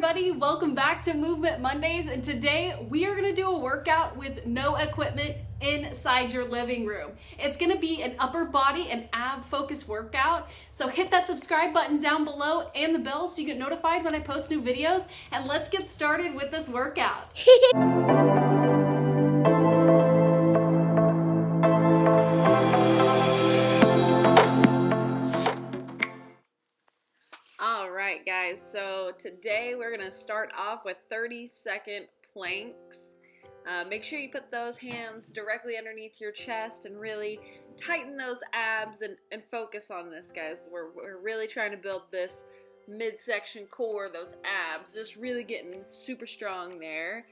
everybody, welcome back to Movement Mondays, and today we are going to do a workout with no equipment inside your living room. It's going to be an upper body and ab focused workout, so hit that subscribe button down below and the bell so you get notified when I post new videos, and let's get started with this workout. Alright guys, so today we're going to start off with 30-second planks. Make sure you put those hands directly underneath your chest and really tighten those abs and focus on this, guys. We're really trying to build this midsection core, those abs, just really getting super strong there.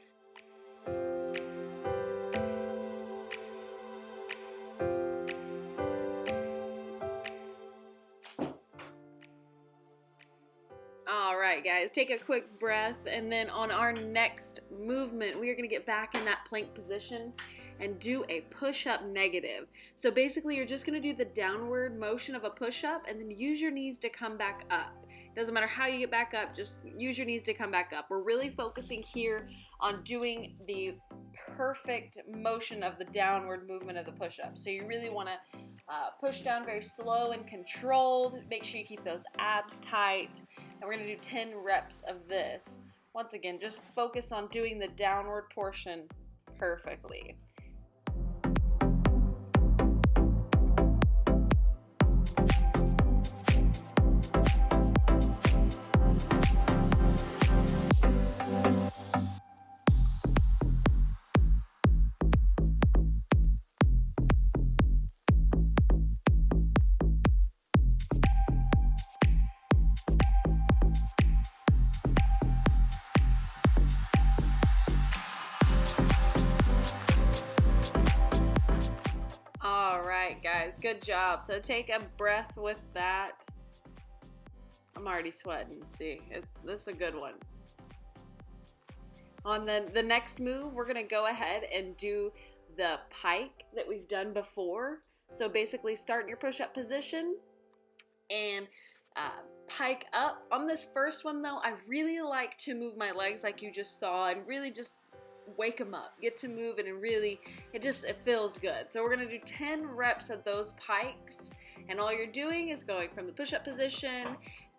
Alright guys, take a quick breath, and then on our next movement we are going to get back in that plank position and do a push-up negative. So basically you're just going to do the downward motion of a push-up and then use your knees to come back up. Doesn't matter how you get back up, just use your knees to come back up. We're really focusing here on doing the perfect motion of the downward movement of the push-up. So you really want to push down very slow and controlled. Make sure you keep those abs tight. And we're going to do 10 reps of this. Once again, just focus on doing the downward portion perfectly. Alright guys, good job. So take a breath with that. I'm already sweating. See, this is a good one. On the next move, we're going to go ahead and do the pike that we've done before. So basically start in your push-up position and pike up. On this first one though, I really like to move my legs like you just saw and really just wake them up, get to moving, and really it feels good. So we're going to do 10 reps of those pikes, and all you're doing is going from the push-up position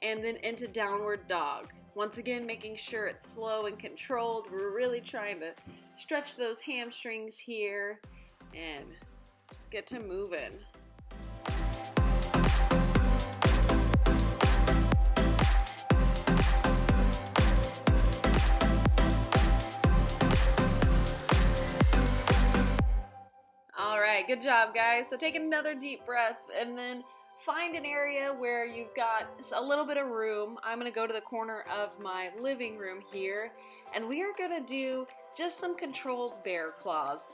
and then into downward dog. Once again, making sure it's slow and controlled. We're really trying to stretch those hamstrings here and just get to moving. Alright, good job guys. So take another deep breath and then find an area where you've got a little bit of room. I'm going to go to the corner of my living room here, and we are going to do just some controlled bear claws.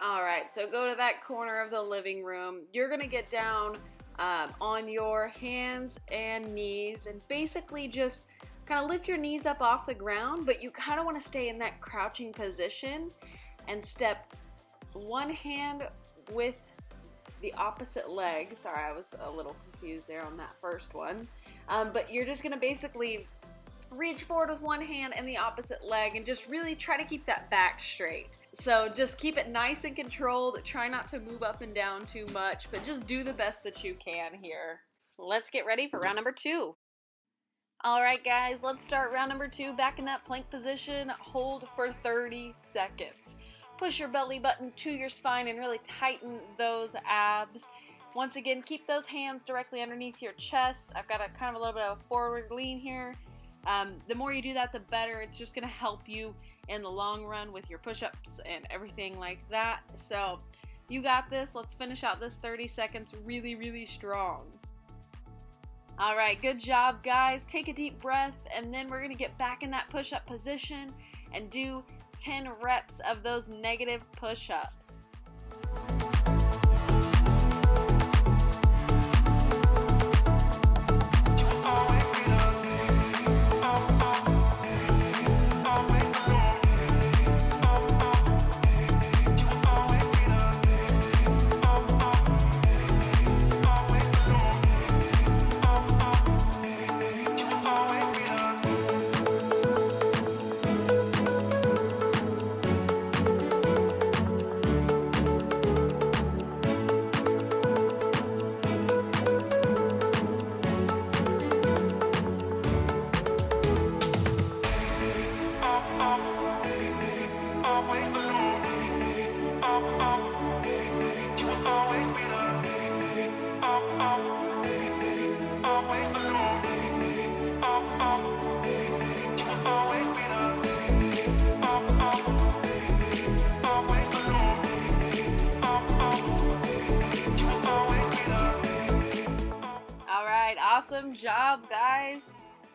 Alright, so go to that corner of the living room. You're going to get down on your hands and knees and basically just kind of lift your knees up off the ground, but you kind of want to stay in that crouching position and step one hand with the opposite leg. Sorry, I was a little confused there on that first one. But you're just going to basically reach forward with one hand and the opposite leg and just really try to keep that back straight. So just keep it nice and controlled. Try not to move up and down too much, but just do the best that you can here. Let's get ready for round number 2. Alright guys, let's start round number 2. Back in that plank position, hold for 30 seconds. Push your belly button to your spine and really tighten those abs. Once again, keep those hands directly underneath your chest. I've got a kind of a little bit of a forward lean here. The more you do that, the better. It's just going to help you in the long run with your push-ups and everything like that. So you got this. Let's finish out this 30 seconds really, really strong. Alright, good job guys. Take a deep breath, and then we're going to get back in that push-up position and do 10 reps of those negative push-ups. Awesome job, guys.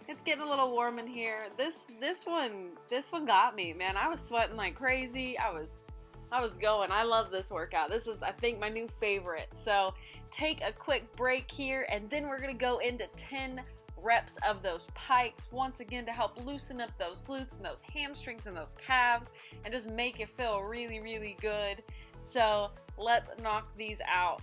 It's getting a little warm in here. This one got me, man. I was sweating like crazy. I was going. I love this workout. This is, I think, my new favorite. So take a quick break here, and then we're gonna go into 10 reps of those pikes once again to help loosen up those glutes and those hamstrings and those calves and just make it feel really, really good. So let's knock these out.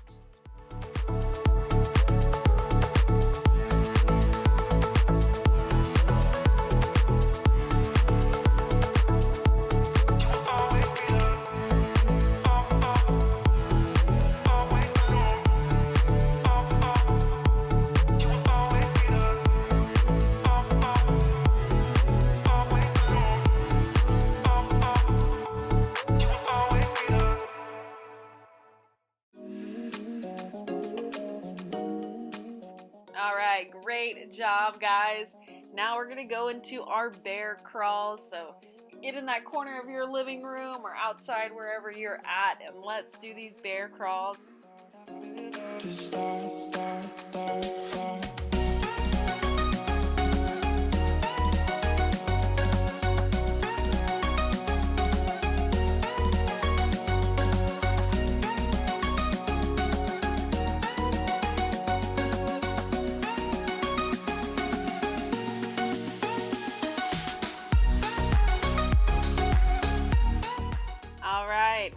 Alright, great job, guys. Now we're gonna go into our bear crawls. So get in that corner of your living room or outside, wherever you're at, and let's do these bear crawls.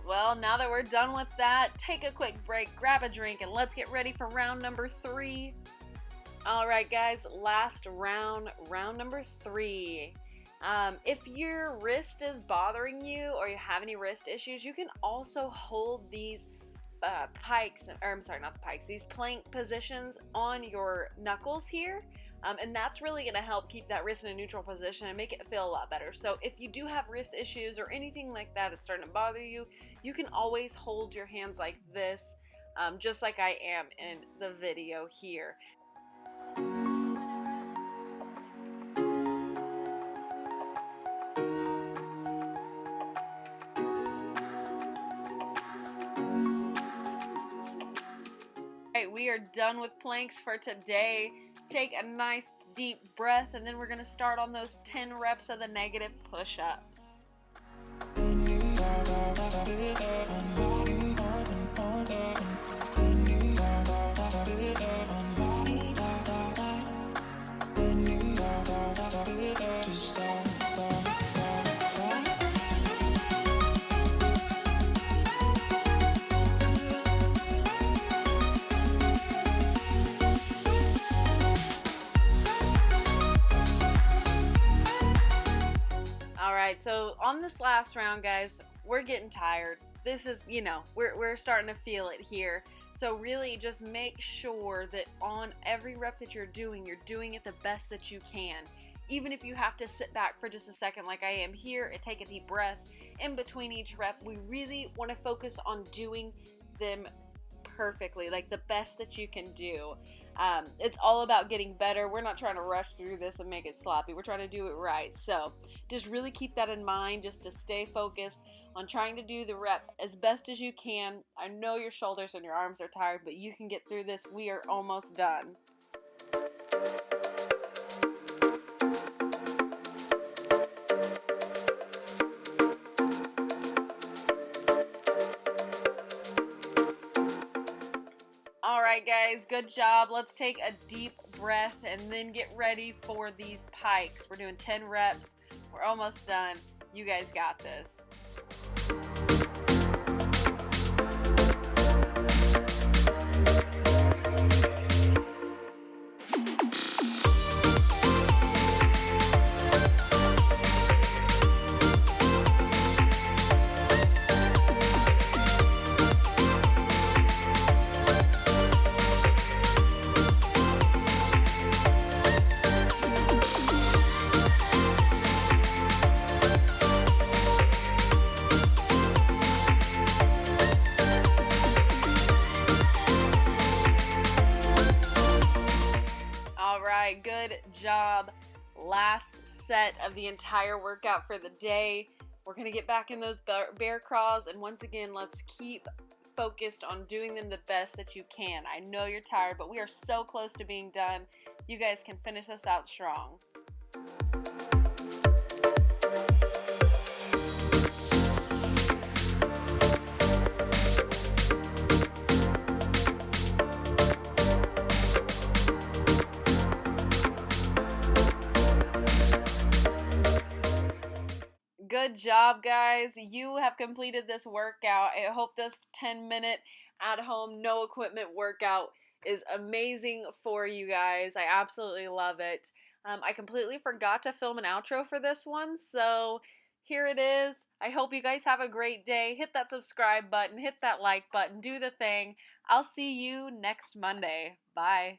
Well, now that we're done with that, take a quick break, grab a drink, and let's get ready for round number 3. Alright guys, last round, round number 3. If your wrist is bothering you or you have any wrist issues, you can also hold these pikes, or I'm sorry, not the pikes, these plank positions on your knuckles here. And that's really going to help keep that wrist in a neutral position and make it feel a lot better. So if you do have wrist issues or anything like that, it's starting to bother you, you can always hold your hands like this, just like I am in the video here. Alright, we are done with planks for today. Take a nice deep breath, and then we're going to start on those 10 reps of the negative push-ups. So on this last round, guys, we're getting tired. This is, you know, we're starting to feel it here. So really just make sure that on every rep that you're doing it the best that you can. Even if you have to sit back for just a second like I am here and take a deep breath in between each rep, we really want to focus on doing them perfectly, like the best that you can do. It's all about getting better. We're not trying to rush through this and make it sloppy. We're trying to do it right. So just really keep that in mind, just to stay focused on trying to do the rep as best as you can. I know your shoulders and your arms are tired, but you can get through this. We are almost done. Alright guys, good job. Let's take a deep breath and then get ready for these pikes. We're doing 10 reps. We're almost done. You guys got this. Good job. Last set of the entire workout for the day. We're going to get back in those bear crawls, and once again, let's keep focused on doing them the best that you can. I know you're tired, but we are so close to being done. you guys can finish this out strong. Good job, guys. You have completed this workout. I hope this 10-minute at home, no equipment workout is amazing for you guys. I absolutely love it. I completely forgot to film an outro for this one, so here it is. I hope you guys have a great day. Hit that subscribe button, hit that like button, do the thing. I'll see you next Monday. Bye.